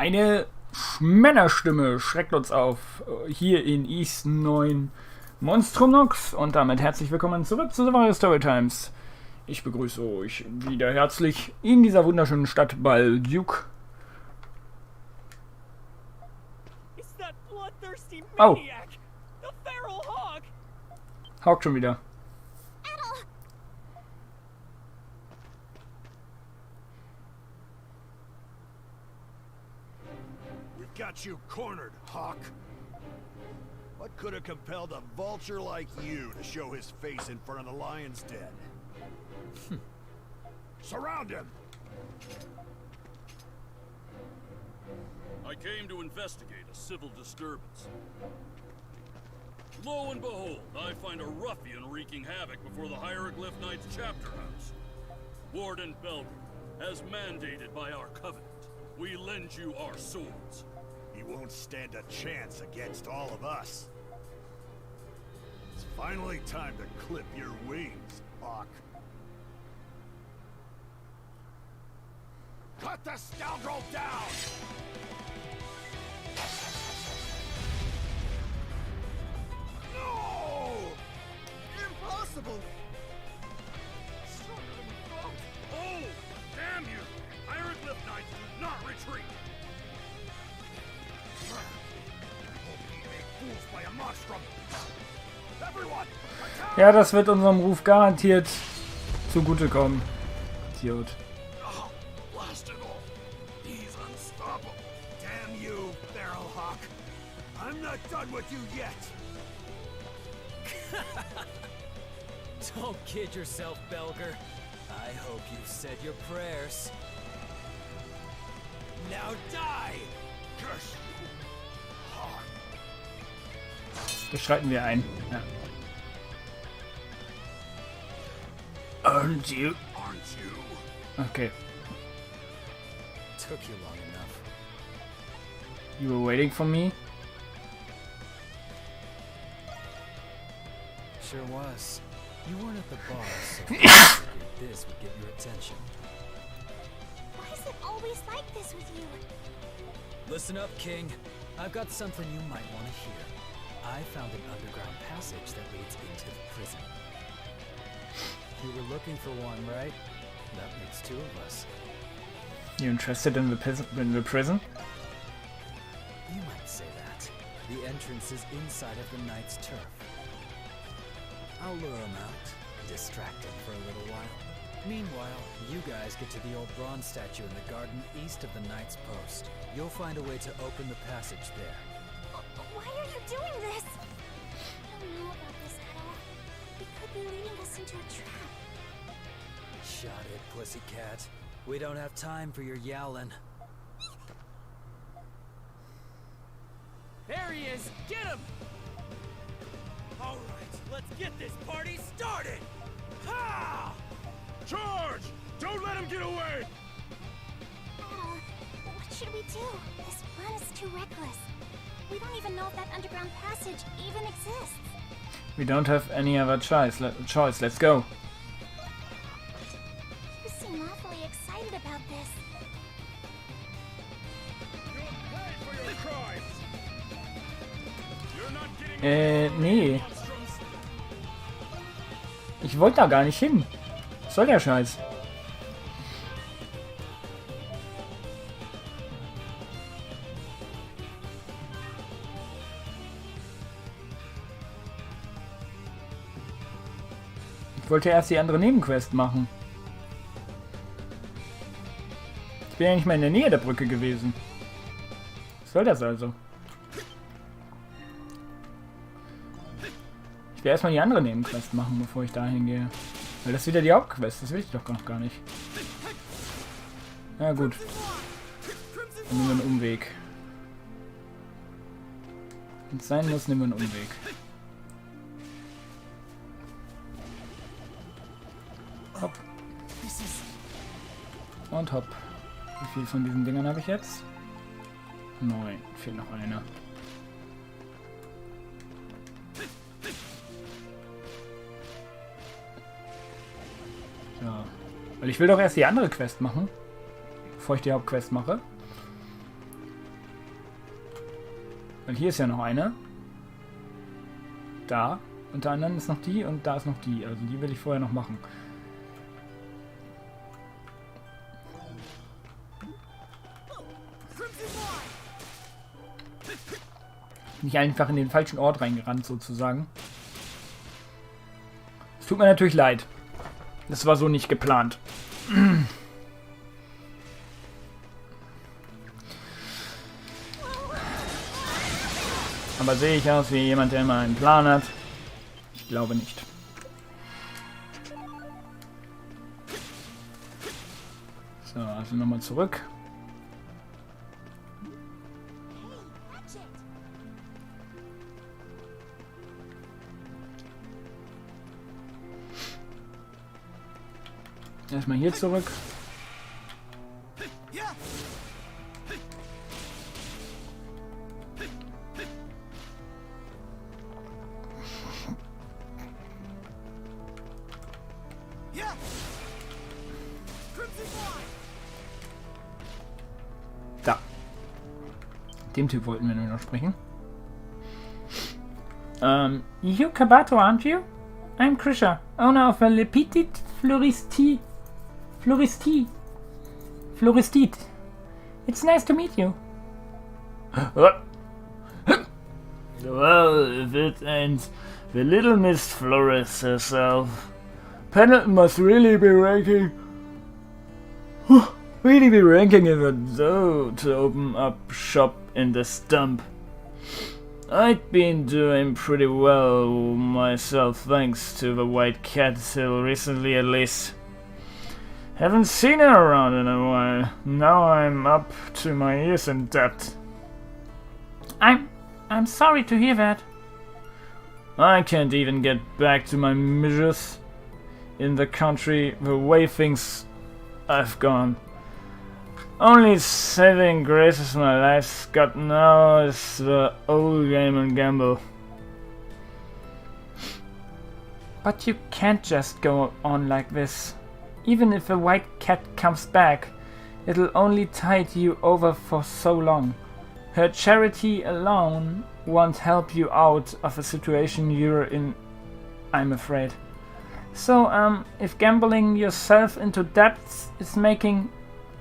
Eine Männerstimme schreckt uns auf hier in East 9 Monstrumnox und damit herzlich willkommen zurück zu Silvarius Storytimes. Ich begrüße euch wieder herzlich in dieser wunderschönen Stadt Balduke. Oh. Hawk schon wieder. Got you cornered, Hawk. What could have compelled a vulture like you to show his face in front of the lion's den? Surround him! I came to investigate a civil disturbance. Lo and behold, I find a ruffian wreaking havoc before the Hieroglyph Knights chapter house. Warden Belger, as mandated by our covenant, we lend you our swords. He won't stand a chance against all of us. It's finally time to clip your wings, Hawk. Cut the scoundrel down! No! Impossible! Stronger than we thought. Oh, damn you! Hieroglyph Knights do not retreat! Ja, das wird unserem Ruf garantiert zugutekommen. Idiot. Don't kid yourself, Belger. I hope you said your prayers. Now die! Curse you, Hawk. Das schreiten wir ein. Ja. Aren't you? Aren't you? Okay. Took you long enough. You were waiting for me? Sure was. You weren't at the bar, so this would get your attention. Why is it always like this with you? Listen up, King. I've got something you might want to hear. I found an underground passage that leads into the prison. You were looking for one, right? That makes two of us. You interested in the prison? You might say that. The entrance is inside of the Knight's turf. I'll lure him out, distract him for a little while. Meanwhile, you guys get to the old bronze statue in the garden east of the Knight's post. You'll find a way to open the passage there. Why are you doing this? I don't know about this at all. It could be leading us into a trap. Shut it, pussycat. We don't have time for your yowling. There he is! Get him! All right, let's get this party started! Ha! Charge! Don't let him get away! What should we do? This plan is too reckless. We don't even know if that underground passage even exists. We don't have any other choice. Let's go. You seem awfully excited about this. You'll pay for your crimes! You're not getting Nee. Ich wollte da gar nicht hin. Was soll der Scheiß? Ich wollte erst die andere Nebenquest machen. Ich bin ja nicht mal in der Nähe der Brücke gewesen. Was soll das also? Ich will erstmal die andere Nebenquest machen, bevor ich dahin gehe. Weil das ist wieder die Hauptquest, das will ich doch noch gar nicht. Na gut. Dann nehmen wir einen Umweg. Wenn es sein muss, nehmen wir einen Umweg. Hopp. Und hopp. Wie viel von diesen Dingern habe ich jetzt? 9. Fehlt noch einer. Ja. Weil ich will doch erst die andere Quest machen, bevor ich die Hauptquest mache. Weil hier ist ja noch eine. Da. Unter anderem ist noch die und da ist noch die. Also die will ich vorher noch machen. Nicht einfach in den falschen Ort reingerannt, sozusagen. Es tut mir natürlich leid. Das war so nicht geplant. Aber sehe ich aus wie jemand, der immer einen Plan hat? Ich glaube nicht. So, also nochmal zurück. Erstmal hier zurück. Da. Dem Typ wollten wir nur noch sprechen. You Kabato, aren't you? I'm Krisha, owner of a Le Petit Floristie. Floristit. It's nice to meet you. Well, if it ain't the little Miss Flores herself. Pendleton must really be ranking in the dough to open up shop in the stump. I'd been doing pretty well myself thanks to the white cat till recently at least. Haven't seen her around in a while. Now I'm up to my ears in debt. I'm sorry to hear that. I can't even get back to my measures in the country the way things have gone. Only saving grace is my life's got now is the old game and gamble. But you can't just go on like this. Even if a white cat comes back, it'll only tide you over for so long. Her charity alone won't help you out of a situation you're in, I'm afraid. So, if gambling yourself into debts is making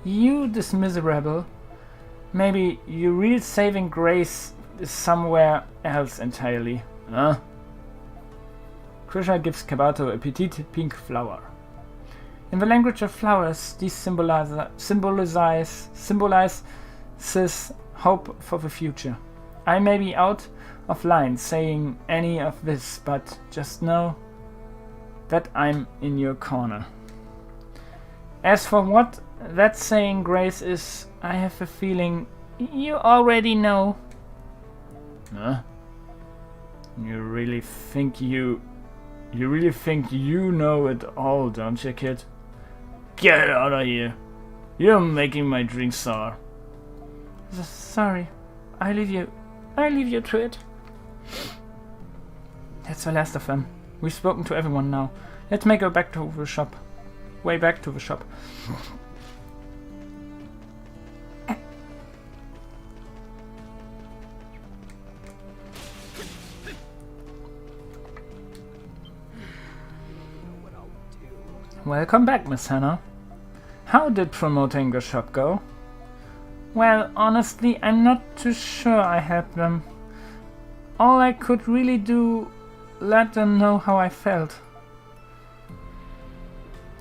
you this miserable, maybe your real saving grace is somewhere else entirely. Huh? Krisha gives Kabato a petite pink flower. In the language of flowers, these symbolizes hope for the future. I may be out of line saying any of this, but just know that I'm in your corner. As for what that saying grace is, I have a feeling you already know. Huh? You really think you know it all, don't you, kid? Get out of here. You're making my drink sour. Sorry. I leave you to it. That's the last of them. We've spoken to everyone now. Let's make our back to the shop. Way back to the shop. Welcome back, Miss Hannah. How did promoting the shop go? Well, honestly, I'm not too sure I helped them. All I could really do, let them know how I felt.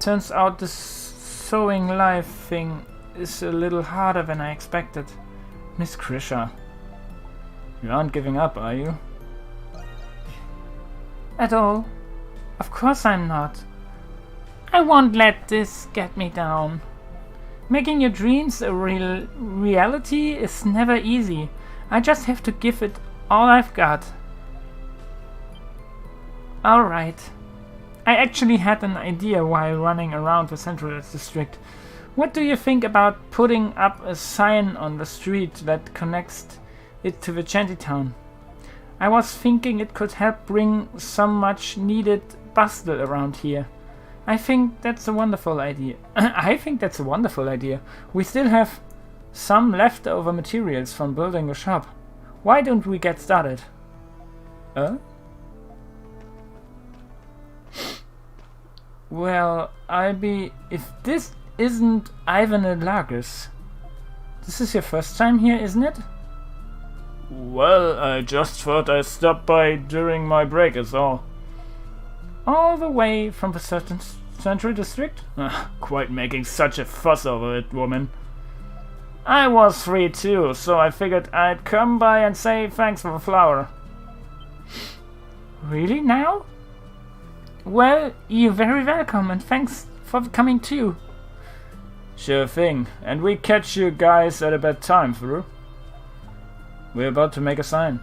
Turns out this sewing live thing is a little harder than I expected. Miss Krisha, you aren't giving up, are you? At all. Of course I'm not. I won't let this get me down. Making your dreams a reality is never easy. I just have to give it all I've got. Alright. I actually had an idea while running around the Central District. What do you think about putting up a sign on the street that connects it to the shantytown? I was thinking it could help bring some much needed bustle around here. I think that's a wonderful idea. We still have some leftover materials from building a shop. Why don't we get started? Well, if this isn't Ivan and Lagus. This is your first time here, isn't it? Well, I just thought I'd stop by during my break is all. All the way from the certain Central District? Quite making such a fuss over it, woman. I was free too, so I figured I'd come by and say thanks for the flower. Really now? Well, you're very welcome and thanks for coming too. Sure thing, and we catch you guys at a bad time, through. We're about to make a sign.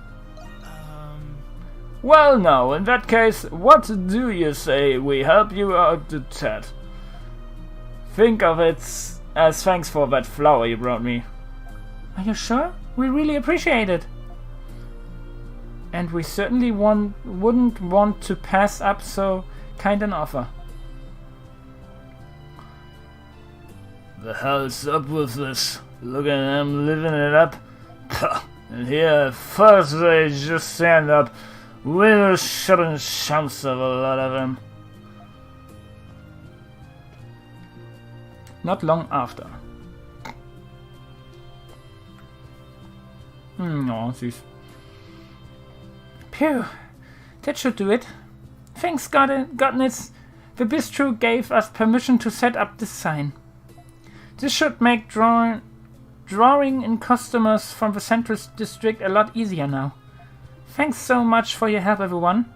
Well now, in that case, what do you say we help you out to Ted? Think of it as thanks for that flower you brought me. Are you sure? We really appreciate it. And we certainly wouldn't want to pass up so kind an offer. The hell's up with this? Look at them living it up. And here, first they just stand up. We're shooting chumps of a lot of them. Not long after. Oh, süß. Phew, that should do it. Thanks goodness, the bistro gave us permission to set up this sign. This should make drawing in customers from the Central District a lot easier now. Thanks so much for your help, everyone.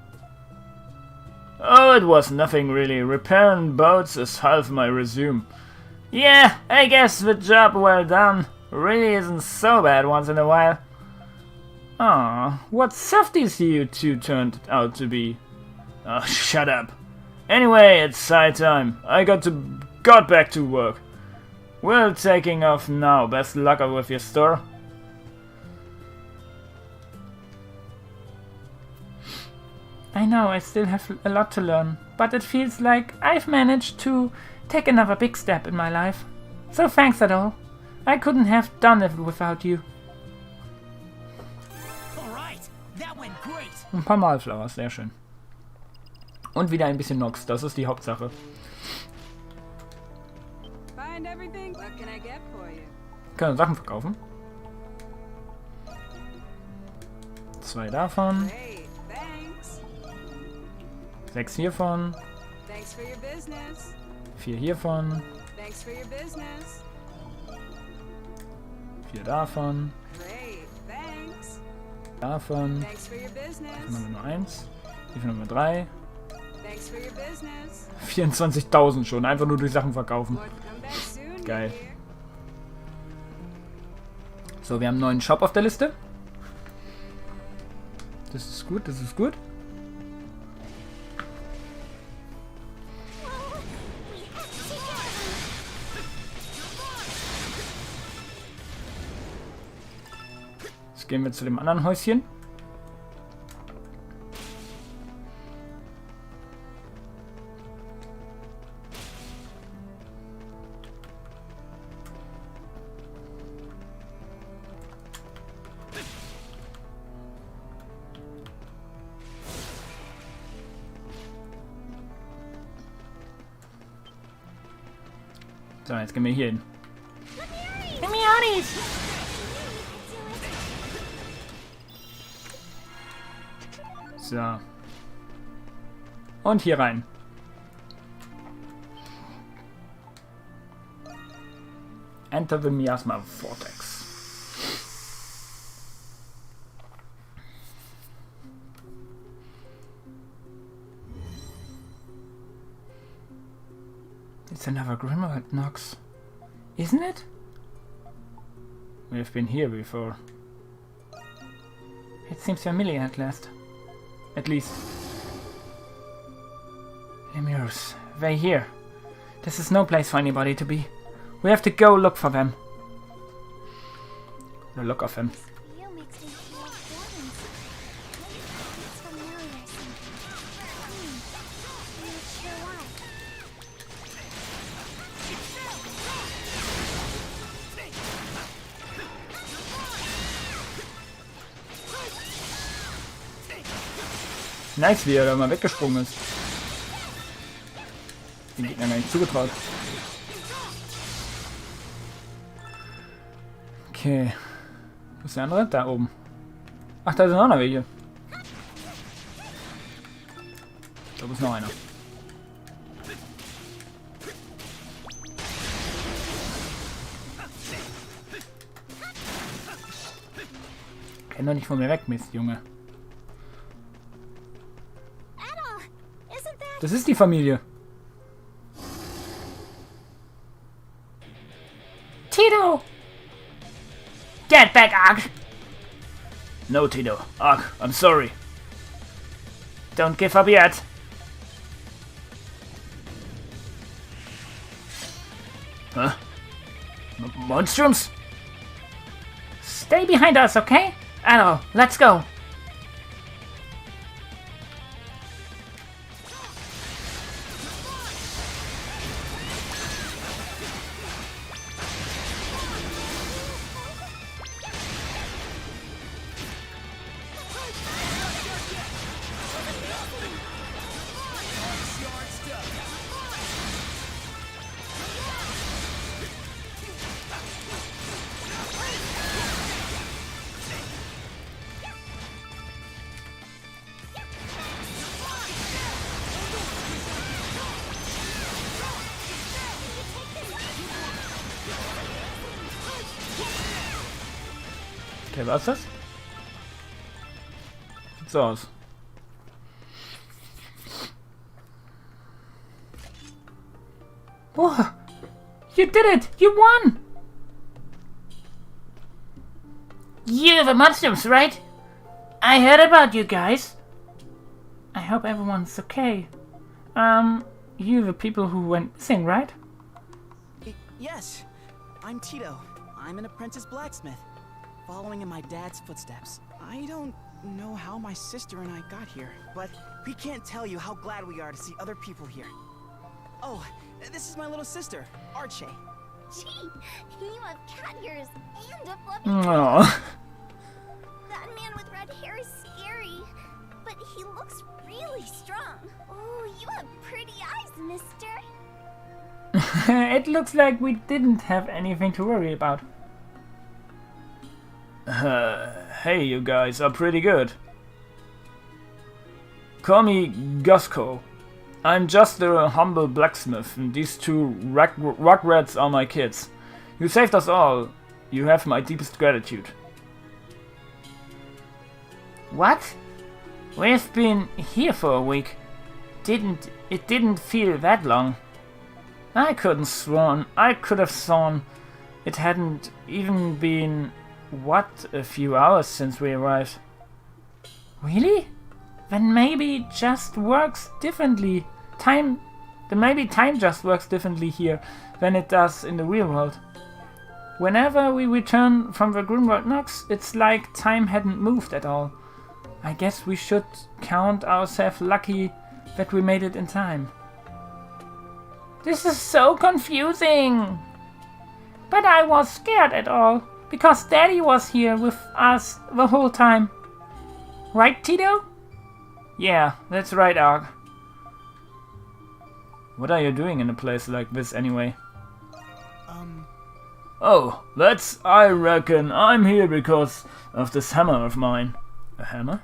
Oh, it was nothing really. Repairing boats is half my resume. Yeah, I guess the job well done really isn't so bad once in a while. Aw, what softies you two turned out to be. Oh, shut up. Anyway, it's high time. I got back to work. We're taking off now. Best luck with your store. I know I still have a lot to learn, but it feels like I've managed to take another big step in my life. So thanks at all. I couldn't have done it without you. Ein paar Malflowers, sehr schön. Und wieder ein bisschen Nox, das ist die Hauptsache. Können Sachen verkaufen. 2 davon. 6 hiervon. 4 hiervon. 4 davon. Davon. Hiervon haben wir nur 1. Hiervon haben wir 3. 24.000 schon, einfach nur durch Sachen verkaufen. Geil. So, wir haben einen neuen Shop auf der Liste. Das ist gut, das ist gut. Jetzt gehen wir zu dem anderen Häuschen. So, jetzt gehen wir hier hin. So. Und hier rein. Enter the Miasma Vortex. It's another Grimwald Nox, isn't it? We've been here before. It seems familiar at last. At least. Lemurs, they're here. This is no place for anybody to be. We have to go look for them. The look of them. Nice, wie er da mal weggesprungen ist. Den Gegner gar nicht zugetraut. Okay. Wo ist der andere? Da oben. Ach, da sind auch noch welche. Da ist noch einer. Kenn doch nicht von mir weg, Mist, Junge. Das ist die Familie. Tito! Get back, Ark! No, Tito. Ark, I'm sorry. Don't give up yet. Huh? Monstrums? Stay behind us, okay? Arrow, let's go. Okay, was ist das? Sieht so aus. Oh, you did it! You won! You're the monsters, right? I heard about you guys. I hope everyone's okay. You're the people who went missing, right? Yes, I'm Tito. I'm an apprentice blacksmith, following in my dad's footsteps. I don't know how my sister and I got here, but we can't tell you how glad we are to see other people here. Oh, this is my little sister, Archie. Gee, you have cat ears and a fluffy tail. Oh. That man with red hair is scary, but he looks really strong. Oh, you have pretty eyes, mister. It looks like we didn't have anything to worry about. Hey, you guys are pretty good. Call me Gusco. I'm just a humble blacksmith, and these two rugrats are my kids. You saved us all. You have my deepest gratitude. What? We've been here for a week. It didn't feel that long. I could have sworn it hadn't even been, what, a few hours since we arrived. Really? Then maybe just works differently. Maybe time just works differently here than it does in the real world. Whenever we return from the Grimworld Nox, it's like time hadn't moved at all. I guess we should count ourselves lucky that we made it in time. This is so confusing! But I was scared at all, because Daddy was here with us the whole time. Right, Tito? Yeah, that's right, Ark. What are you doing in a place like this anyway? Oh, I reckon I'm here because of this hammer of mine. A hammer?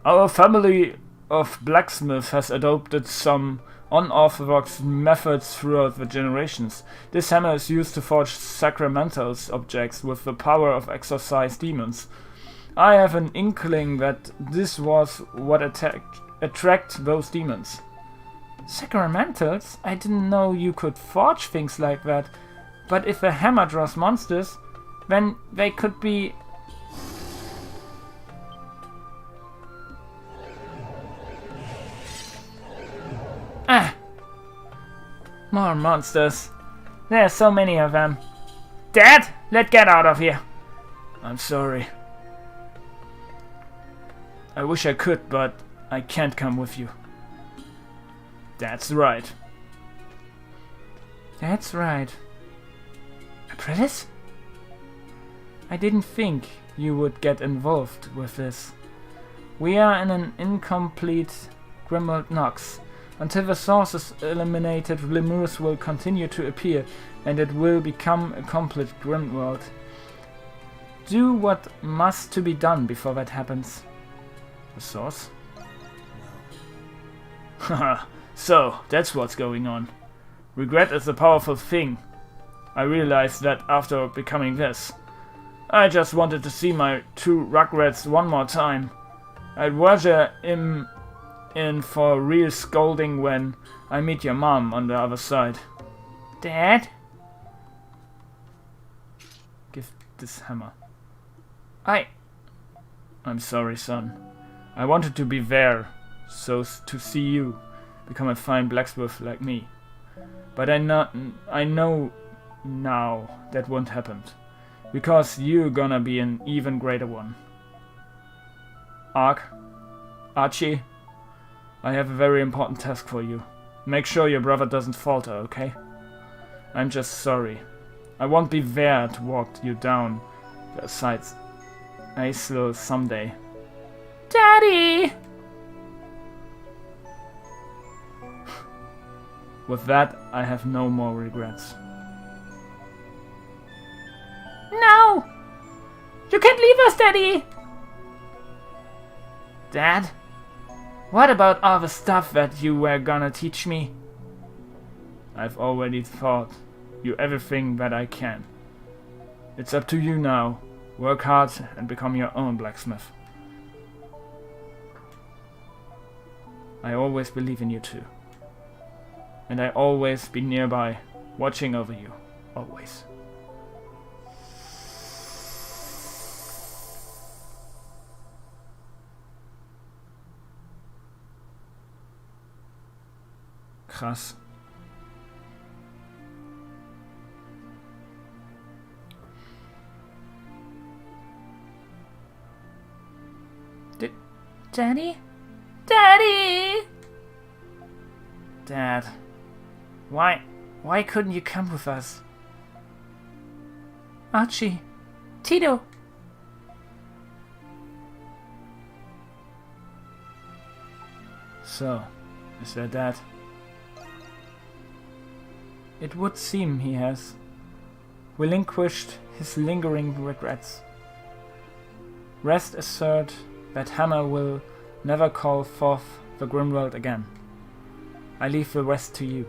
Our family of blacksmiths has adopted some unorthodox methods throughout the generations. This hammer is used to forge sacramental objects with the power of exorcise demons. I have an inkling that this was what attract those demons. Sacramentals? I didn't know you could forge things like that. But if a hammer draws monsters, then they could be... Ah! More monsters. There are so many of them. Dad, let's get out of here. I'm sorry. I wish I could, but I can't come with you. That's right. That's right. Apprentice? I didn't think you would get involved with this. We are in an incomplete Grimworld Nox. Until the source is eliminated, lemurs will continue to appear, and it will become a complete Grimworld. Do what must to be done before that happens. The source? Haha, so that's what's going on. Regret is a powerful thing. I realized that after becoming this. I just wanted to see my two Rugrats one more time. I'd rather him in for real scolding when I meet your mom on the other side. Dad? Give this hammer. I'm sorry, son. I wanted to be there, so to see you become a fine blacksmith like me. But I know now that won't happen, because you're gonna be an even greater one. Archie, I have a very important task for you. Make sure your brother doesn't falter, okay? I'm just sorry. I won't be there to walk you down the sides. I will someday. Daddy! With that, I have no more regrets. No! You can't leave us, Daddy! Dad? What about all the stuff that you were gonna teach me? I've already taught you everything that I can. It's up to you now. Work hard and become your own blacksmith. I always believe in you too. And I always be nearby, watching over you. Always. Krass. Daddy? Daddy! Dad. Why couldn't you come with us? Archie. Tito. So, is that Dad? It would seem he has relinquished his lingering regrets. Rest assured that Hammer will never call forth the Grimworld again. I leave the rest to you.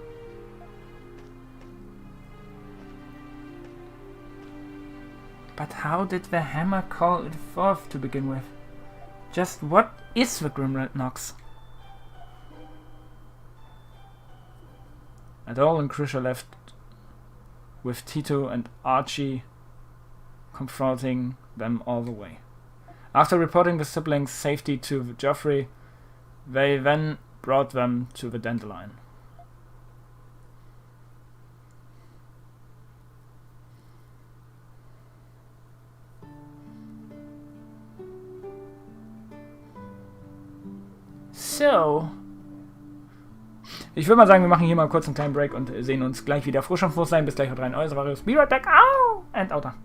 But how did the Hammer call it forth to begin with? Just what is the Grimworld Nox? Adol and Krisha left with Tito and Archie confronting them all the way. After reporting the siblings' safety to Geoffrey, they then brought them to the dandelion. So, ich würde mal sagen, wir machen hier mal kurz einen kleinen Break und sehen uns gleich wieder frisch und froh sein. Bis gleich, haut rein, euer Silvarius. Be right back. Au! And outer.